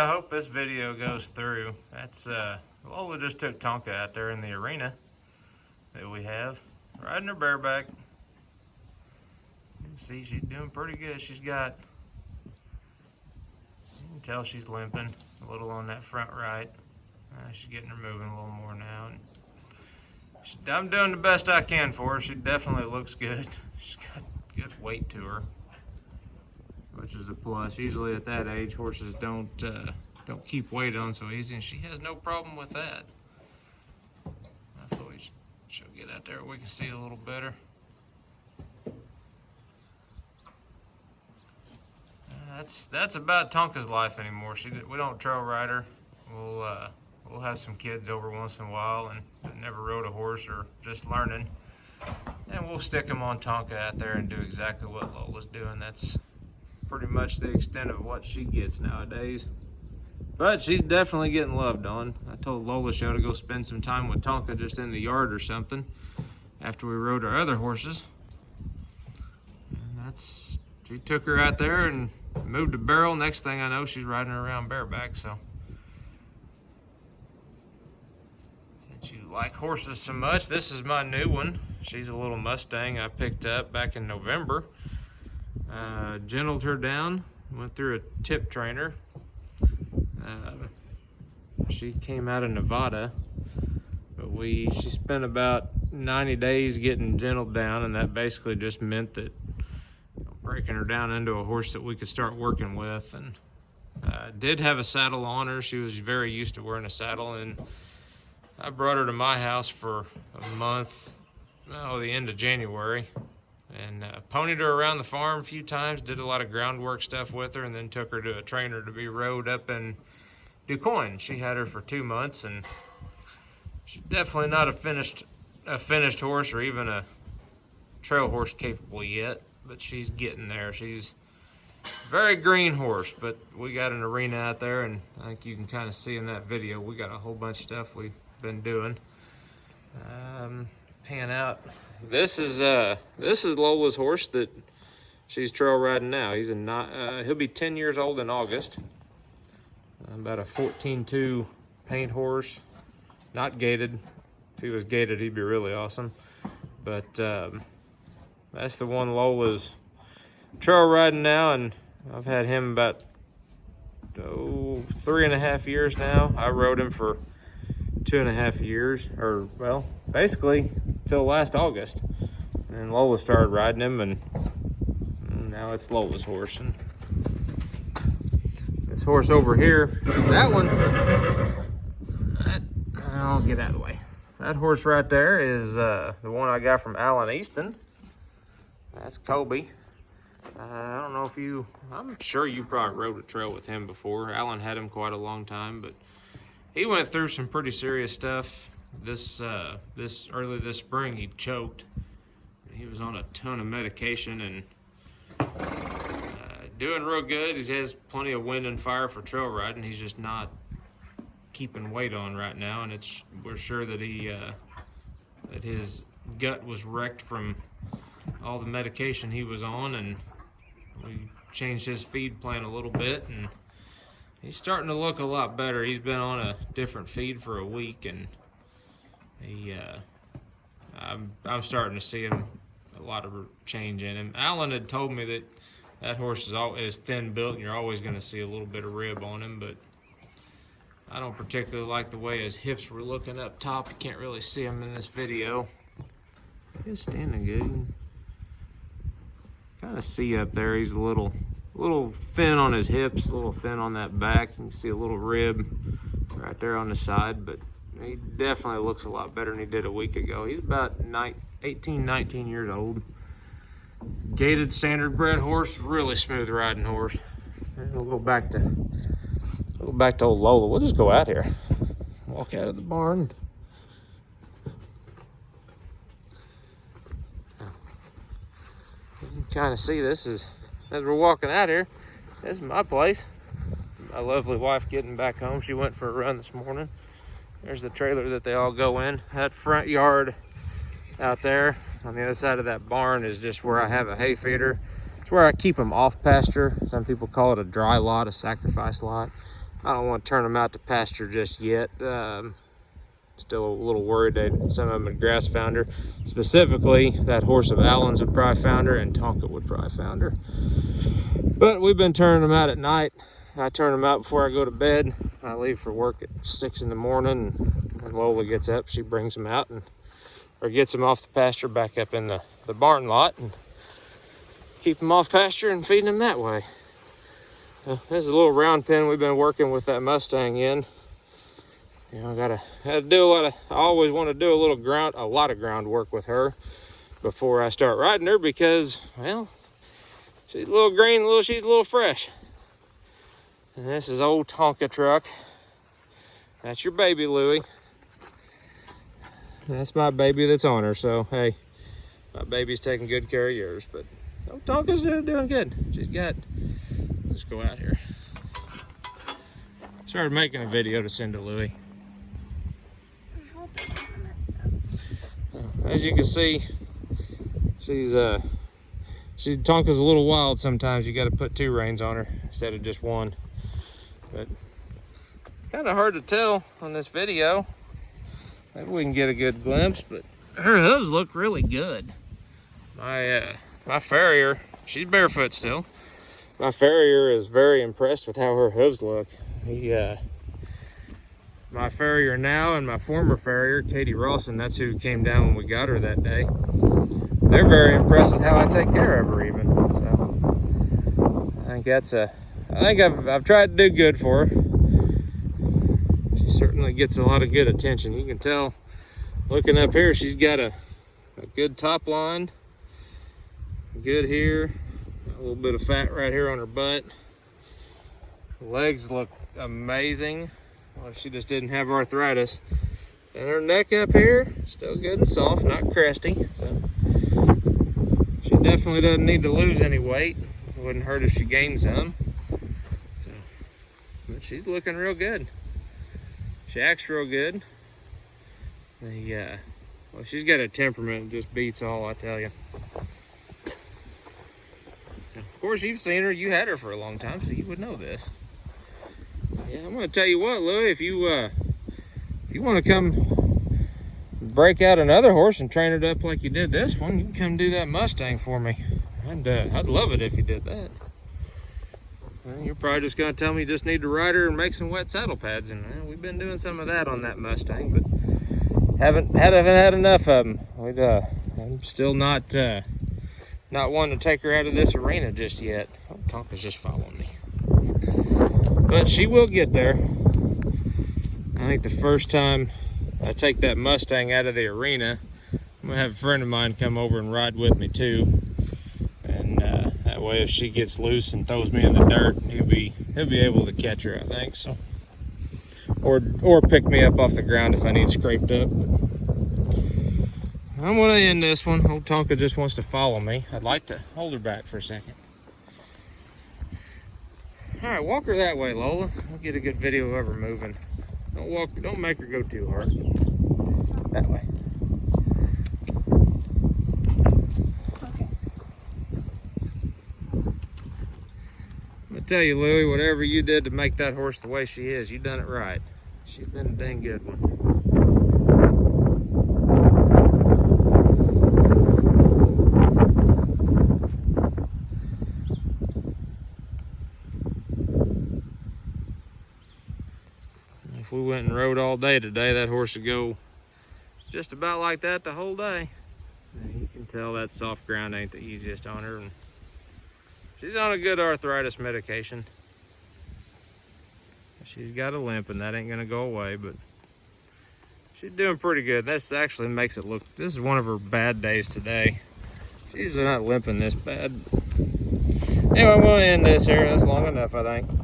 I hope this video goes through. That's Lola just took Tonka out there in the arena that we have, riding her bareback. You can see she's doing pretty good. She's got, you can tell she's limping a little on that front right. She's getting her moving a little more now. And I'm doing the best I can for her. She definitely looks good. She's got good weight to her, which is a plus. Usually at that age, horses don't keep weight on so easy, and she has no problem with that. I thought she'll get out there we can see a little better. That's about Tonka's life anymore. We don't trail ride her. We'll have some kids over once in a while and that never rode a horse or just learning, and we'll stick them on Tonka out there and do exactly what Lola's doing. That's pretty much the extent of what she gets nowadays. But she's definitely getting loved on. I told Lola she ought to go spend some time with Tonka just in the yard or something after we rode our other horses. And she took her out there and moved the barrel. Next thing I know, she's riding her around bareback. So since you like horses so much, this is my new one. She's a little Mustang I picked up back in November. Gentled her down, went through a tip trainer. She came out of Nevada, but she spent about 90 days getting gentled down, and that basically just meant that breaking her down into a horse that we could start working with. And did have a saddle on her. She was very used to wearing a saddle, and I brought her to my house for a month, the end of January, and ponied her around the farm a few times, did a lot of groundwork stuff with her, and then took her to a trainer to be rode up in DuQuoin. She had her for 2 months, and she's definitely not a finished horse or even a trail horse capable yet, but she's getting there. She's a very green horse, but we got an arena out there, and I think you can kind of see in that video we got a whole bunch of stuff we've been doing. Pan out. This is Lola's horse that she's trail riding now. He'll be 10 years old in August. About a 14.2 paint horse, not gated. If he was gated, he'd be really awesome. But that's the one Lola's trail riding now, and I've had him about 3.5 years now. I rode him for 2.5 years, or well, basically till last August. And Lola started riding him, and now it's Lola's horse. And this horse over here, that one, I'll get out of the way. That horse right there is the one I got from Alan Easton. That's Kobe. I don't know if I'm sure you probably rode a trail with him before. Alan had him quite a long time, but he went through some pretty serious stuff. Early this spring, he choked. He was on a ton of medication and doing real good. He has plenty of wind and fire for trail riding. He's just not keeping weight on right now, and we're sure that that his gut was wrecked from all the medication he was on, and we changed his feed plan a little bit, and he's starting to look a lot better. He's been on a different feed for a week, and I'm starting to see a lot of change in him. Alan had told me that horse is thin built, and you're always going to see a little bit of rib on him, but I don't particularly like the way his hips were looking up top. You can't really see him in this video. He's standing good. You can kind of see up there. He's a little thin on his hips, a little thin on that back. You can see a little rib right there on the side, but he definitely looks a lot better than he did a week ago. He's about 18, 19 years old. Gated standard bred horse, really smooth riding horse. And we'll go back to old Lola. We'll just go out here, walk out of the barn. You can kind of see this as we're walking out here. This is my place. My lovely wife getting back home. She went for a run this morning. There's the trailer that they all go in. That front yard out there on the other side of that barn is just where I have a hay feeder. It's where I keep them off pasture. Some people call it a dry lot, a sacrifice lot. I don't want to turn them out to pasture just yet. Still a little worried that some of them would grass founder. Specifically, that horse of Allen's would probably founder, and Tonka would probably founder. But we've been turning them out at night. I turn them out before I go to bed. I leave for work at 6 in the morning. And when Lola gets up, she brings them out or gets them off the pasture back up in the barn lot and keep them off pasture and feeding them that way. This is a little round pen we've been working with that Mustang in. You know, I always want to do a lot of groundwork with her before I start riding her because, well, she's a little green, she's a little fresh. And this is old Tonka truck. That's your baby, Louie. That's my baby that's on her, so hey, my baby's taking good care of yours, but old Tonka's doing good. Let's go out here. Started making a video to send to Louie. As you can see, Tonka's a little wild sometimes. You got to put 2 reins on her instead of just 1. But it's kind of hard to tell on this video. Maybe we can get a good glimpse, but her hooves look really good. My farrier, she's barefoot still. My farrier is very impressed with how her hooves look. My farrier now and my former farrier, Katie Rawson, that's who came down when we got her that day. They're very impressed with how I take care of her even. So I think I've tried to do good for her. She certainly gets a lot of good attention. You can tell looking up here, she's got a good top line, good here, a little bit of fat right here on her butt. The legs look amazing. Well, she just didn't have arthritis. And her neck up here, still good and soft, not crusty. So she definitely doesn't need to lose any weight. It wouldn't hurt if she gained some. So, but she's looking real good. She acts real good. Well, she's got a temperament that just beats all, I tell you. So, of course, you've seen her. You had her for a long time, so you would know this. Yeah, I'm gonna tell you what, Louie, if you want to come break out another horse and train it up like you did this one, you can come do that Mustang for me. I'd love it if you did that. Well, you're probably just gonna tell me you just need to ride her and make some wet saddle pads, and well, we've been doing some of that on that Mustang, but haven't had enough of them. I'm still not wanting to take her out of this arena just yet. Oh, Tonka's just following me. But she will get there. I think the first time I take that Mustang out of the arena, I'm gonna have a friend of mine come over and ride with me too. And that way if she gets loose and throws me in the dirt, he'll be able to catch her, I think. So, or pick me up off the ground if I need scraped up. I'm gonna end this one. Old Tonka just wants to follow me. I'd like to hold her back for a second. All right, walk her that way, Lola. We'll get a good video of her moving. Don't make her go too hard. That way. Okay. I'm gonna tell you, Louie, whatever you did to make that horse the way she is, you done it right. She's been a dang good one. If we went and rode all day today, that horse would go just about like that the whole day. And you can tell that soft ground ain't the easiest on her. And she's on a good arthritis medication. She's got a limp and that ain't gonna go away, but she's doing pretty good. This actually makes it look, this is one of her bad days today. She's usually not limping this bad. Anyway, I'm gonna end this here. That's long enough, I think.